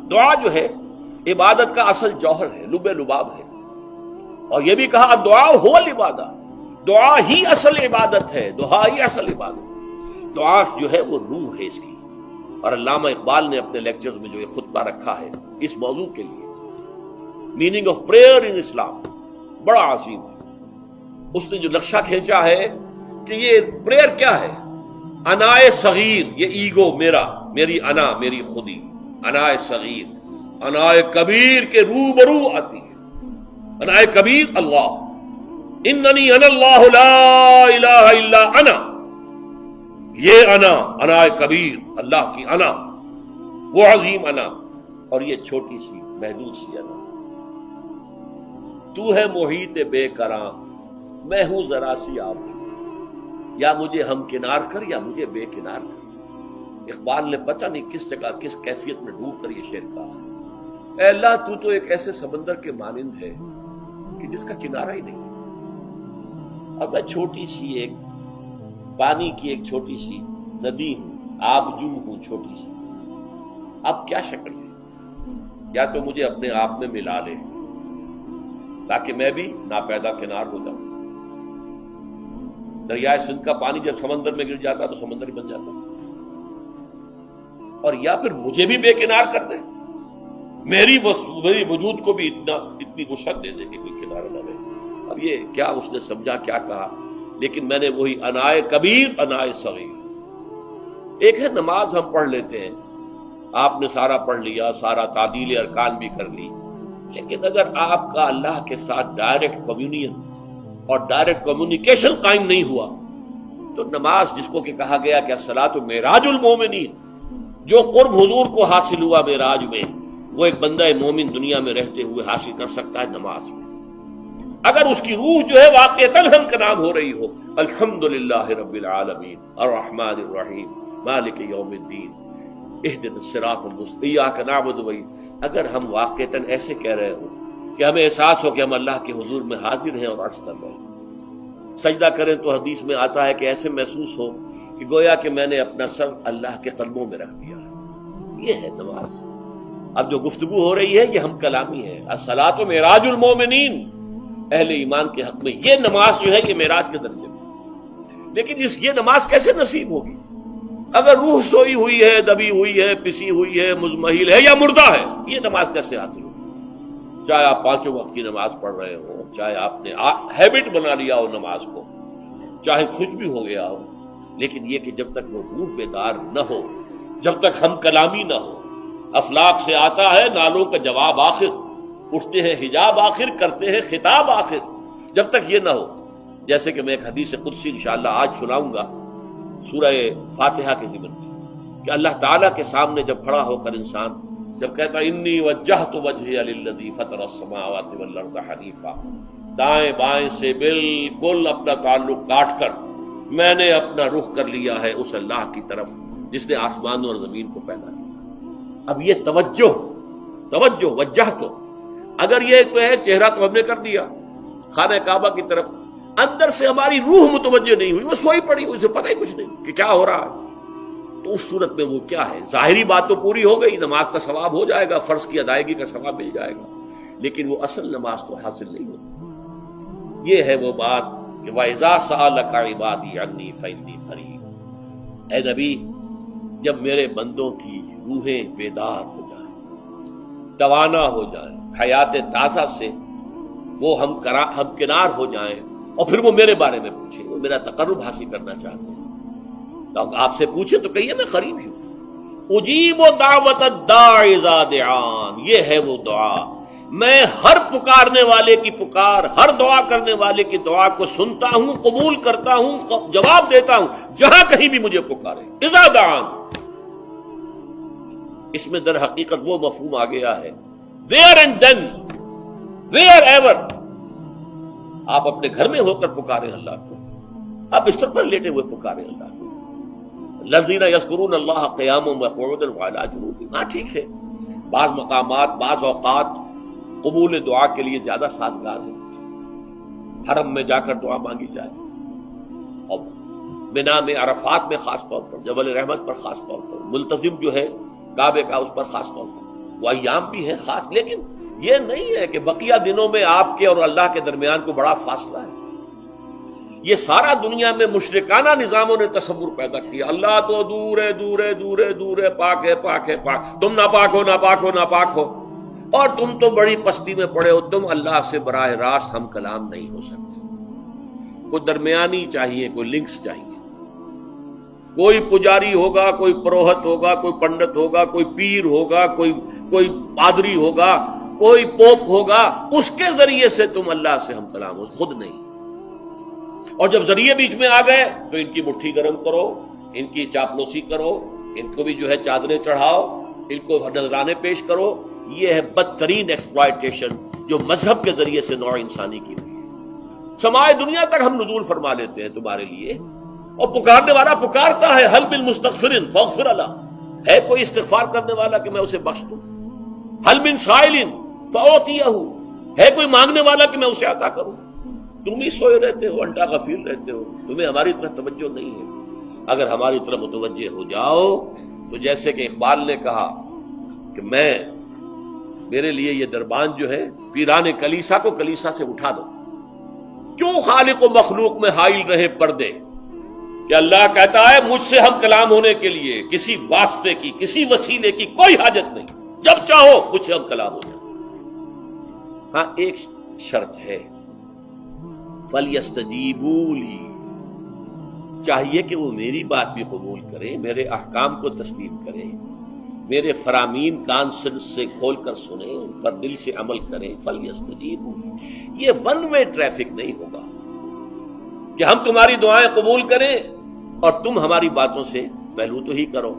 دعا جو ہے عبادت کا اصل جوہر ہے، لب لباب ہے، اور یہ بھی کہا دعا هو العبادہ، دعا ہی اصل عبادت ہے، دعا ہی اصل عبادت، دعا جو ہے وہ روح ہے اس کی۔ اور علامہ اقبال نے اپنے لیکچرز میں جو یہ خطبہ رکھا ہے اس موضوع کے لیے، میننگ آف پریئر ان اسلام، بڑا عظیم ہے۔ اس نے جو نقشہ کھینچا ہے کہ یہ پریئر کیا ہے، انائے صغیر، یہ ایگو میرا، میری انا، میری خودی، انائے صغیر، انائے کبیر کے روبرو آتی ہے۔ انائے کبیر اللہ، اننی انا اللہ لا الہ الا انا، یہ انا، انائے کبیر اللہ کی انا، وہ عظیم انا، اور یہ چھوٹی سی محدود سی انا۔ تو ہے محیط بے کراں، میں ہوں ذرا سی آب، یا مجھے ہم کنار کر یا مجھے بے کنار کر۔ اقبال نے پتہ نہیں کس جگہ کس کیفیت میں ڈوب کر یہ شعر کہا، اے اللہ تو ایک ایسے سمندر کے مانند ہے کہ جس کا کنارہ ہی نہیں، اب میں چھوٹی سی ایک پانی کی ایک چھوٹی سی ندی ہوں، آبجو ہوں چھوٹی سی، اب کیا شکل ہے، یا تو مجھے اپنے آپ میں ملا لے تاکہ میں بھی ناپیدا کنار ہو جاؤں۔ دریائے سندھ کا پانی جب سمندر میں گر جاتا تو سمندر ہی بن جاتا، اور یا پھر مجھے بھی بے کنار کر دے، میری وجود کو بھی اتنی وسعت دے دے کہ کوئی کنارہ نہ رہے۔ اب یہ کیا اس نے سمجھا، کیا کہا، لیکن میں نے وہی انائے کبیر انائے صغیر۔ ایک ہے نماز ہم پڑھ لیتے ہیں، آپ نے سارا پڑھ لیا، سارا تعدیل ارکان بھی کر لی، لیکن اگر آپ کا اللہ کے ساتھ ڈائریکٹ کمیونین اور ڈائریکٹ کمیونیکیشن قائم نہیں ہوا تو نماز، جس کو کہ کہا گیا کہ الصلاۃ معراج المومنین، جو قرب حضور کو حاصل ہوا معراج میں، وہ ایک بندہ مومن دنیا میں رہتے ہوئے حاصل کر سکتا ہے نماز میں، اگر اس کی روح جو ہے واقعتاً ہم کا نام ہو رہی ہو، الحمدللہ رب العالمین الرحمن الرحیم مالک یوم الدین اہدنا الصراط المستقیم ایاک نعبد و اگر ہم واقعتاً ایسے کہہ رہے ہوں کہ ہمیں احساس ہو کہ ہم اللہ کے حضور میں حاضر ہیں اور عرض کر رہے ہیں، سجدہ کریں تو حدیث میں آتا ہے کہ ایسے محسوس ہو کہ گویا کہ میں نے اپنا سر اللہ کے قدموں میں رکھ دیا ہے، یہ ہے نماز۔ اب جو گفتگو ہو رہی ہے یہ ہم کلامی ہے، الصلاۃ معراج المومنین، اہل ایمان کے حق میں یہ نماز جو ہے یہ معراج کے درجے میں، لیکن یہ نماز کیسے نصیب ہوگی اگر روح سوئی ہوئی ہے، دبی ہوئی ہے، پسی ہوئی ہے، مزمحل ہے یا مردہ ہے؟ یہ نماز کیسے حاصل ہوگی؟ چاہے آپ 5 وقت کی نماز پڑھ رہے ہو، چاہے آپ نے ہیبٹ بنا لیا ہو نماز کو، چاہے خوش بھی ہو گیا ہو، لیکن یہ کہ جب تک وہ روح بیدار نہ ہو، جب تک ہم کلامی نہ ہو، افلاک سے آتا ہے نالوں کا جواب آخر، اٹھتے ہیں حجاب آخر، کرتے ہیں خطاب آخر، جب تک یہ نہ ہو، جیسے کہ میں ایک حدیث قدسی انشاءاللہ آج سناؤں گا سورہ فاتحہ کے ضمن میں، کہ اللہ تعالیٰ کے سامنے جب کھڑا ہو کر انسان جب کہتا ہے انی وجہت وجہی للذی فطر السماوات والارض حنیفا، دائیں بائیں سے بالکل اپنا تعلق کاٹ کر میں نے اپنا رخ کر لیا ہے اس اللہ کی طرف جس نے آسمان اور زمین کو پیدا کیا۔ اب یہ توجہ وجہ تو اگر یہ تو ہے چہرہ تو ہم نے کر دیا خانہ کعبہ کی طرف، اندر سے ہماری روح متوجہ نہیں ہوئی، وہ سوئی پڑی، اسے پتہ ہی کچھ نہیں کہ کیا ہو رہا ہے، تو اس صورت میں وہ کیا ہے؟ ظاہری بات تو پوری ہو گئی، نماز کا ثواب ہو جائے گا، فرض کی ادائیگی کا ثواب مل جائے گا، لیکن وہ اصل نماز تو حاصل نہیں ہوتی۔ یہ ہے وہ بات کہ وَإِذَا سَأَلَكَ عِبَادِي عَنِّي فَإِنِّي قَرِيبٌ، اے نبی جب میرے بندوں کی روحیں بیدار ہو جائیں، توانا ہو جائیں، حیات تازہ سے وہ ہم کنار ہو جائیں، اور پھر وہ میرے بارے میں پوچھیں، وہ میرا تقرب حاصل کرنا چاہتے ہیں، تو آپ سے پوچھیں تو کہیے میں قریب ہی ہوں۔ اجیب دعوت الداع اذا دعان، یہ ہے وہ دعا، میں ہر پکارنے والے کی پکار، ہر دعا کرنے والے کی دعا کو سنتا ہوں، قبول کرتا ہوں، جواب دیتا ہوں جہاں کہیں بھی مجھے پکارے۔ اذا دعان، اس میں در حقیقت وہ مفہوم آ گیا ہے there and then wherever، آپ اپنے گھر میں ہو کر پکاریں اللہ کو، آپ بستر پر لیٹے ہوئے پکاریں اللہ کو، الذین یذکرون اللہ قیاما وقعودا وعلی جنوبہم، ہاں ٹھیک ہے بعض مقامات بعض اوقات قبول دعا کے لیے زیادہ سازگار ہے، حرم میں جا کر دعا مانگی جائے، اور بنا میں عرفات میں خاص طور پر، جبل رحمت پر خاص طور پر، ملتزم جو ہے کعبے کا اس پر خاص طور پر، وہ ایام بھی ہیں خاص، لیکن یہ نہیں ہے کہ بقیہ دنوں میں آپ کے اور اللہ کے درمیان کو بڑا فاصلہ ہے۔ یہ سارا دنیا میں مشرکانہ نظاموں نے تصور پیدا کیا، اللہ تو دور ہے دور ہے دور ہے دور ہے، پاک ہے پاک ہے پاک، تم ناپاک ہو ناپاک ہو ناپاک ہو، اور تم تو بڑی پستی میں پڑے ہو، تم اللہ سے براہ راست ہم کلام نہیں ہو سکتے۔ کوئی درمیانی چاہیے، کوئی لنکس چاہیے، کوئی پجاری ہوگا، کوئی پروہت ہوگا، کوئی پنڈت ہوگا، کوئی پیر ہوگا، کوئی پادری ہوگا، کوئی پوپ ہوگا، اس کے ذریعے سے تم اللہ سے ہم کلام ہو، خود نہیں۔ اور جب ذریعے بیچ میں آ گئے تو ان کی مٹھی گرم کرو، ان کی چاپلوسی کرو، ان کو بھی جو ہے چادریں چڑھاؤ، ان کو نذرانے پیش کرو۔ یہ ہے بدترین ایکسپلائٹیشن جو مذہب کے ذریعے سے نوع انسانی کی ہوئی ہے۔ سمائے دنیا تک ہم نزول فرما لیتے ہیں تمہارے لیے، اور پکارنے والا پکارتا ہے، حل من مستغفر فاغفر اللہ، ہے کوئی استغفار کرنے والا کہ میں اسے بخش دوں، حل من سائل فاعطیہ، ہے کوئی مانگنے والا کہ میں اسے عطا کروں۔ تم ہی سوئے رہتے ہو، انٹا غفیر رہتے ہو، تمہیں ہماری طرف توجہ نہیں ہے۔ اگر ہماری طرف متوجہ ہو جاؤ تو جیسے کہ اقبال نے کہا کہ میرے لیے یہ دربان جو ہے، پیران کلیسا کو کلیسا سے اٹھا دو، کیوں خالق و مخلوق میں حائل رہے پردے، کہ اللہ کہتا ہے مجھ سے ہم کلام ہونے کے لیے کسی واسطے کی، کسی وسیلے کی کوئی حاجت نہیں، جب چاہو مجھ سے ہم کلام ہو جائے۔ ہاں ایک شرط ہے، فَلْيَسْتَجِيبُوا لِي، چاہیے کہ وہ میری بات بھی قبول کریں، میرے احکام کو تسلیم کریں، میرے فرامین کان سے کھول کر سنیں، ان پر دل سے عمل کریں۔ فَلْيَسْتَجِيبُوا لِي، یہ ون وے ٹریفک نہیں ہوگا کہ ہم تمہاری دعائیں قبول کریں اور تم ہماری باتوں سے پہلو تو ہی کرو،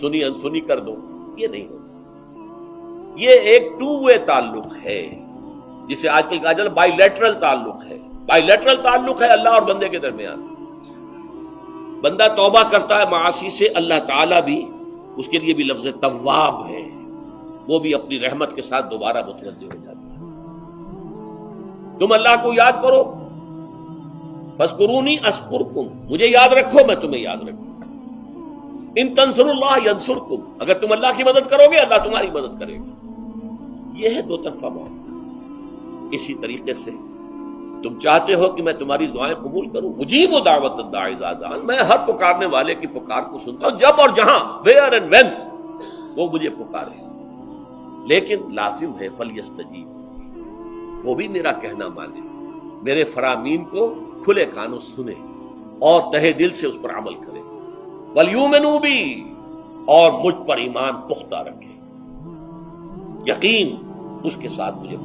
سنی انسنی کر دو، یہ نہیں ہوگا۔ یہ ایک ٹو وے تعلق ہے، جسے آج کل کہا جاتا ہے بائی لیٹرل تعلق ہے۔ بائی لیٹرل تعلق ہے اللہ اور بندے کے درمیان۔ بندہ توبہ کرتا ہے معاصی سے، اللہ تعالیٰ بھی اس کے لیے بھی لفظ تواب ہے، وہ بھی اپنی رحمت کے ساتھ دوبارہ متوجہ ہو جاتا ہے۔ تم اللہ کو یاد کرو، فاذکرونی اذکرکم، مجھے یاد رکھو میں تمہیں یاد رکھوں۔ ان تنصروا اللہ ینصرکم، اگر تم اللہ کی مدد کرو گے اللہ تمہاری مدد کرے گا۔ یہ ہے دو طرفہ معاملہ۔ اسی طریقے سے تم چاہتے ہو کہ میں تمہاری دعائیں قبول کروں، مجیب دعوت الداعی اذا دعان، میں ہر پکارنے والے کی پکار کو سنتا ہوں، جب اور جہاں، ویئر اینڈ وین وہ مجھے پکارے، لیکن لازم ہے فلیستجیب، وہ بھی میرا کہنا مانے، میرے فرامین کو کھلے کانوں سنے اور تہہ دل سے اس پر عمل کرے، ولیؤمنوا بی، اور مجھ پر ایمان پختہ رکھے، یقین اس کے ساتھ مجھے